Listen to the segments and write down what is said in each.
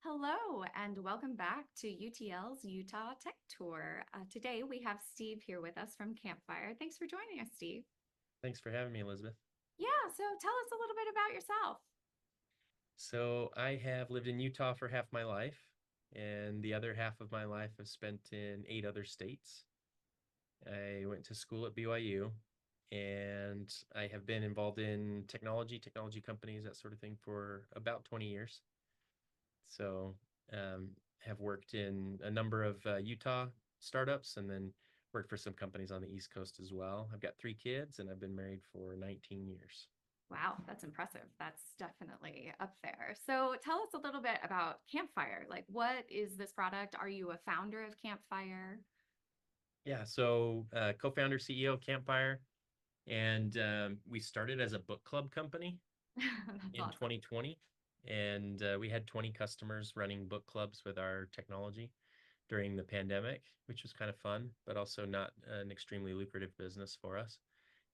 Hello, and welcome back to UTL's Utah Tech Tour. Today we have Steve here with us from Campfire. Thanks for joining us, Steve. Thanks for having me, Elizabeth. Yeah, so tell us a little bit about yourself. So I have lived in Utah for half my life, and the other half of my life I've spent in 8 other states. I went to school at BYU, and I have been involved in technology companies, that sort of thing, for about 20 years. So have worked in a number of Utah startups and then worked for some companies on the East Coast as well. I've got 3 kids, and I've been married for 19 years. Wow, that's impressive. That's definitely up there. So tell us a little bit about Campfire. Like, what is this product? Are you a founder of Campfire? Yeah, so co-founder, CEO of Campfire, and we started as a book club company That's in awesome. 2020, and we had 20 customers running book clubs with our technology during the pandemic, which was kind of fun, but also not an extremely lucrative business for us.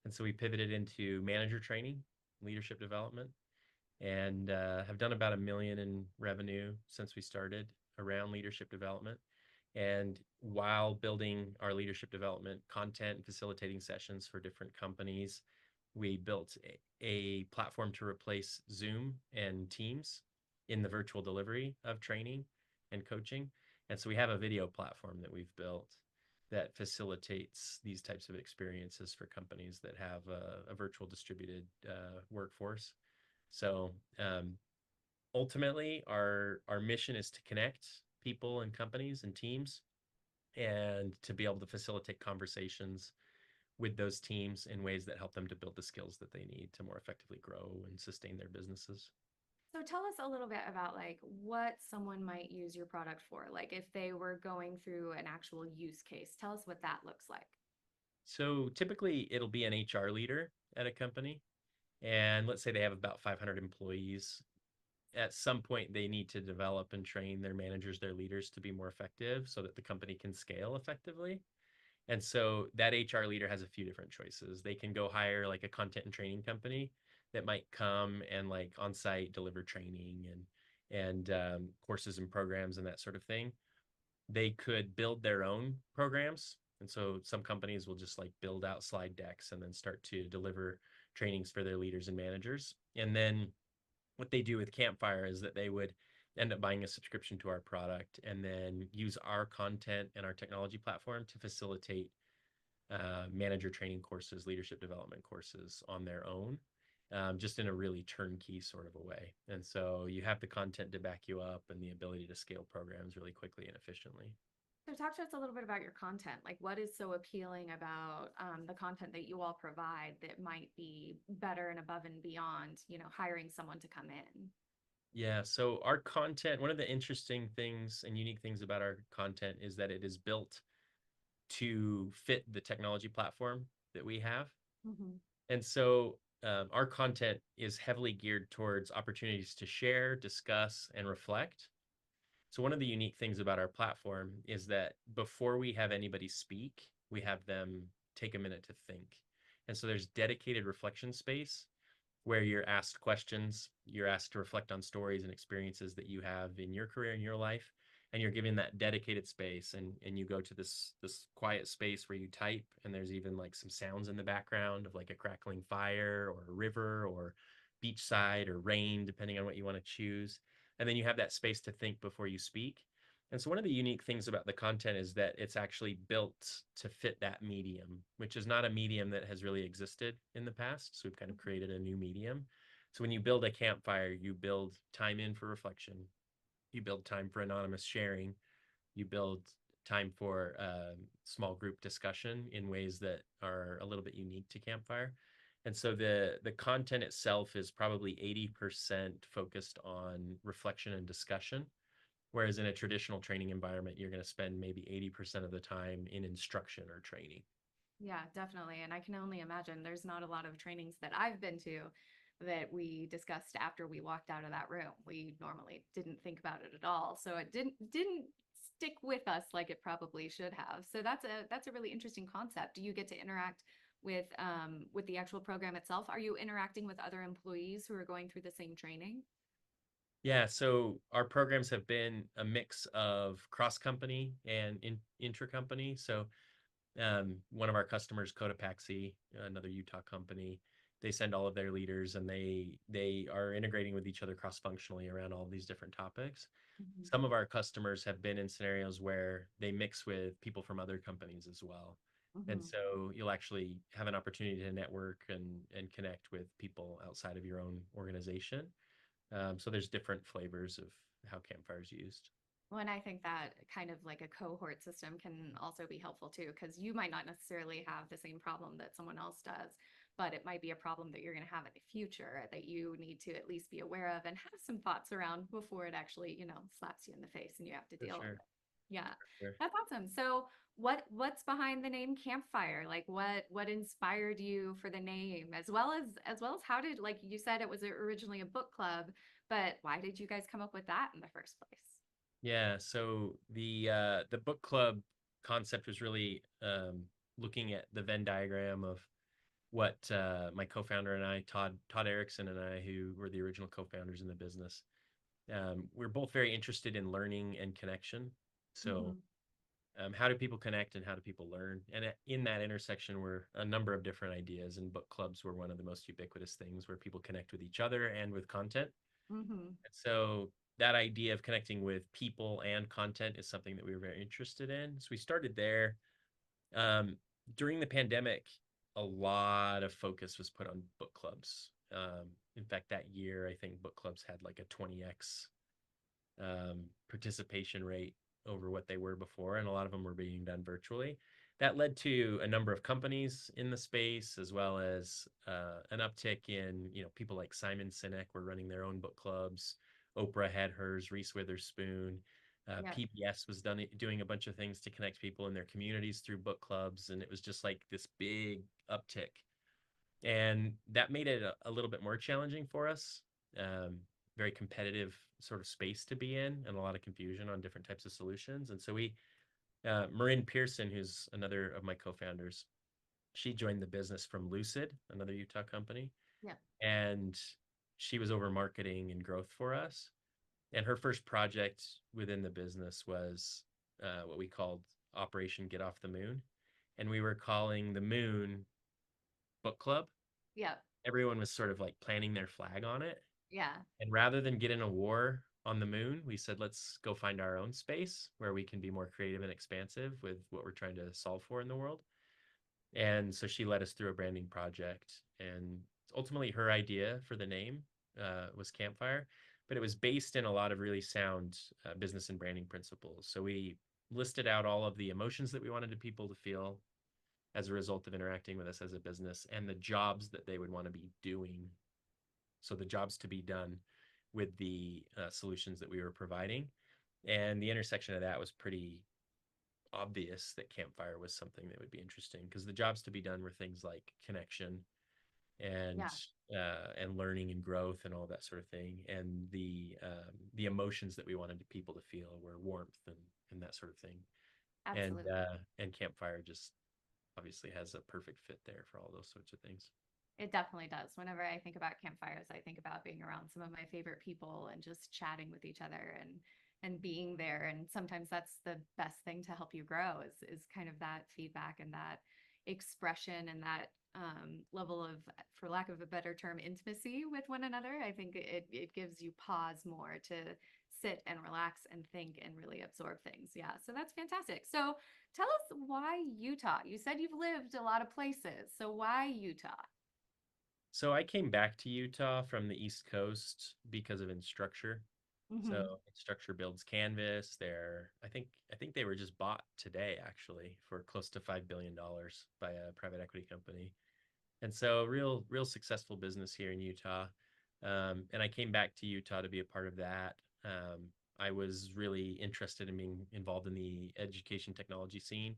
And so we pivoted into manager training, leadership development, and have done about 1 million in revenue since we started around leadership development. And while building our leadership development content and facilitating sessions for different companies, we built a platform to replace Zoom and Teams in the virtual delivery of training and coaching. And so we have a video platform that we've built that facilitates these types of experiences for companies that have a virtual distributed workforce. So ultimately, our mission is to connect people and companies and teams, and to be able to facilitate conversations with those teams in ways that help them to build the skills that they need to more effectively grow and sustain their businesses. So tell us a little bit about like what someone might use your product for. Like if they were going through an actual use case, tell us what that looks like. So typically, it'll be an HR leader at a company, and let's say they have about 500 employees. At some point, they need to develop and train their managers, their leaders, to be more effective so that the company can scale effectively. And so that HR leader has a few different choices. They can go hire like a content and training company that might come and like on site deliver training and courses and programs and that sort of thing. They could build their own programs. And so some companies will just like build out slide decks and then start to deliver trainings for their leaders and managers. And then what they do with Campfire is that they would end up buying a subscription to our product and then use our content and our technology platform to facilitate manager training courses, leadership development courses on their own, just in a really turnkey sort of a way. And so you have the content to back you up and the ability to scale programs really quickly and efficiently. So talk to us a little bit about your content. Like what is so appealing about the content that you all provide that might be better and above and beyond, hiring someone to come in? Yeah, so our content, one of the interesting things and unique things about our content is that it is built to fit the technology platform that we have. Mhm. And so our content is heavily geared towards opportunities to share, discuss, and reflect. So, one of the unique things about our platform is that before we have anybody speak, we have them take a minute to think. And so, there's dedicated reflection space where you're asked questions, you're asked to reflect on stories and experiences that you have in your career, in your life, and you're given that dedicated space. And you go to this quiet space where you type, and there's even like some sounds in the background of like a crackling fire or a river or beachside or rain, depending on what you want to choose. And then you have that space to think before you speak. And so one of the unique things about the content is that it's actually built to fit that medium, which is not a medium that has really existed in the past. So we've kind of created a new medium. So when you build a campfire, you build time in for reflection, you build time for anonymous sharing, you build time for small group discussion in ways that are a little bit unique to Campfire. And so the content itself is probably 80% focused on reflection and discussion. Whereas in a traditional training environment, you're going to spend maybe 80% of the time in instruction or training. Yeah, definitely. And I can only imagine there's not a lot of trainings that I've been to that we discussed after we walked out of that room. We normally didn't think about it at all. So it didn't stick with us like it probably should have. So that's a really interesting concept. Do you get to interact with the actual program itself? Are you interacting with other employees who are going through the same training? Yeah, so our programs have been a mix of cross company and intra company. So one of our customers, Cotopaxi, another Utah company, they send all of their leaders and they are integrating with each other cross functionally around all of these different topics. Mhm. Some of our customers have been in scenarios where they mix with people from other companies as well. And Mhm. so you'll actually have an opportunity to network and connect with people outside of your own organization. So there's different flavors of how Campfire is used. Well, and I think that kind of like a cohort system can also be helpful too, because you might not necessarily have the same problem that someone else does, but it might be a problem that you're going to have in the future that you need to at least be aware of and have some thoughts around before it actually, slaps you in the face and you have to For deal with sure. it. Yeah, For sure. that's awesome. So what's behind the name Campfire? Like what inspired you for the name, as well as how did, like you said, it was originally a book club, but why did you guys come up with that in the first place? Yeah, so the book club concept was really looking at the Venn diagram of what my co-founder and I, Todd Erickson and I, who were the original co-founders in the business, we're both very interested in learning and connection. So Mhm. how do people connect and how do people learn? And in that intersection were a number of different ideas, and book clubs were one of the most ubiquitous things where people connect with each other and with content. Mhm. And so that idea of connecting with people and content is something that we were very interested in. So we started there. Um, During the pandemic, a lot of focus was put on book clubs. In fact, that year, I think book clubs had like a 20x participation rate over what they were before, and a lot of them were being done virtually. That led to a number of companies in the space, as well as an uptick in, people like Simon Sinek were running their own book clubs. Oprah had hers. Reese Witherspoon. Yeah. PBS was doing a bunch of things to connect people in their communities through book clubs, and it was just like this big uptick, and that made it a little bit more challenging for us. Um, Very competitive sort of space to be in, and a lot of confusion on different types of solutions. And so Marin Pearson, who's another of my co-founders, she joined the business from Lucid, another Utah company, Yeah. and she was over marketing and growth for us. And her first project within the business was what we called Operation Get Off the Moon, and we were calling the moon book club. Yeah. Everyone was sort of like planting their flag on it. Yeah. And rather than get in a war on the moon, we said, let's go find our own space where we can be more creative and expansive with what we're trying to solve for in the world. And so she led us through a branding project. And ultimately, her idea for the name was Campfire, but it was based in a lot of really sound business and branding principles. So we listed out all of the emotions that we wanted people to feel as a result of interacting with us as a business and the jobs that they would want to be doing, so the jobs to be done with the solutions that we were providing. And the intersection of that was pretty obvious that Campfire was something that would be interesting because the jobs to be done were things like connection and Yeah. and learning and growth and all that sort of thing. And the emotions that we wanted people to feel were warmth and that sort of thing. Absolutely. And Campfire just obviously has a perfect fit there for all those sorts of things. It definitely does. Whenever I think about campfires, I think about being around some of my favorite people and just chatting with each other and being there. And sometimes that's the best thing to help you grow is kind of that feedback and that expression and that level of, for lack of a better term, intimacy with one another. I think it gives you pause more to sit and relax and think and really absorb things. Yeah. So that's fantastic. So tell us, why Utah? You said you've lived a lot of places. So why Utah? So I came back to Utah from the East Coast because of Instructure. So Hmm. Instructure builds Canvas. I think they were just bought today actually for close to $5 billion by a private equity company. And so real successful business here in Utah. And I came back to Utah to be a part of that. I was really interested in being involved in the education technology scene.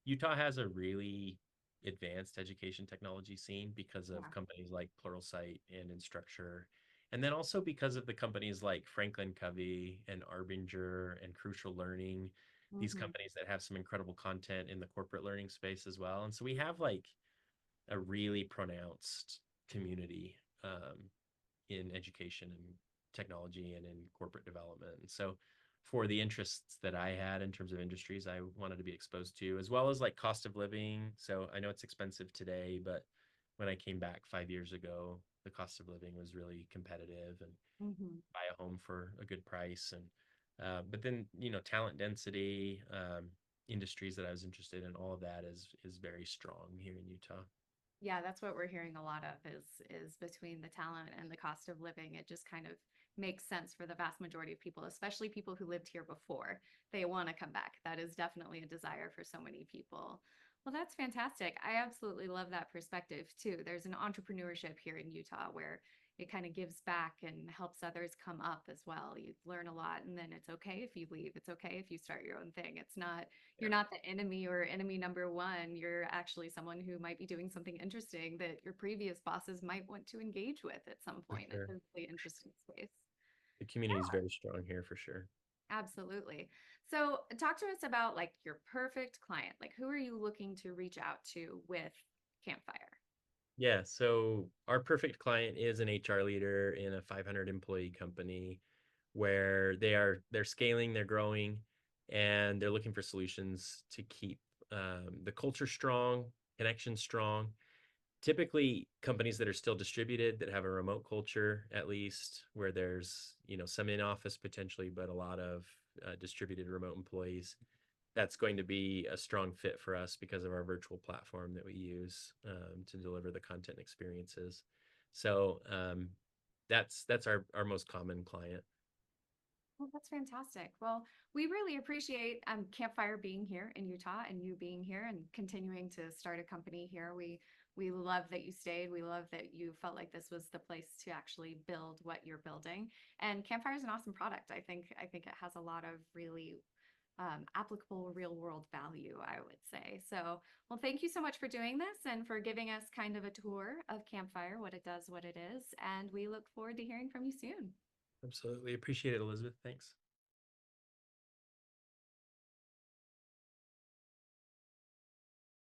Utah has a really advanced education technology scene because of Yeah. companies like Pluralsight and Instructure. And then also because of the companies like Franklin Covey and Arbinger and Crucial Learning, these Hmm. companies that have some incredible content in the corporate learning space as well. And so we have like a really pronounced community in education and technology and in corporate development. And so for the interests that I had in terms of industries I wanted to be exposed to, as well as like cost of living. So I know it's expensive today, but when I came back 5 years ago, the cost of living was really competitive and Hmm. buy a home for a good price. And but then talent density, industries that I was interested in, all of that is very strong here in Utah. Yeah, that's what we're hearing a lot of is between the talent and the cost of living. It just kind of makes sense for the vast majority of people, especially people who lived here before. They want to come back. That is definitely a desire for so many people. Well, that's fantastic. I absolutely love that perspective too. There's an entrepreneurship here in Utah where it kind of gives back and helps others come up as well. You learn a lot, and then it's okay if you leave. It's okay if you start your own thing. It's not You're Yeah, not the enemy or enemy number one. You're actually someone who might be doing something interesting that your previous bosses might want to engage with at some for point. It's sure. a really interesting space. The community is very strong here for sure. Absolutely. So, talk to us about like your perfect client. Like, who are you looking to reach out to with Campfire? Yeah, so our perfect client is an HR leader in a 500 employee company where they're scaling, they're growing, and they're looking for solutions to keep the culture strong, connection strong. Typically, companies that are still distributed, that have a remote culture, at least, where there's some in office potentially, but a lot of distributed remote employees, that's going to be a strong fit for us because of our virtual platform that we use to deliver the content experiences. So that's our most common client. Well, that's fantastic. Well, we really appreciate Campfire being here in Utah and you being here and continuing to start a company here. We love that you stayed. We love that you felt like this was the place to actually build what you're building. And Campfire is an awesome product. I think it has a lot of really applicable real world value, I would say. So, well, thank you so much for doing this and for giving us kind of a tour of Campfire, what it does, what it is. And we look forward to hearing from you soon. Absolutely appreciate it, Elizabeth. Thanks.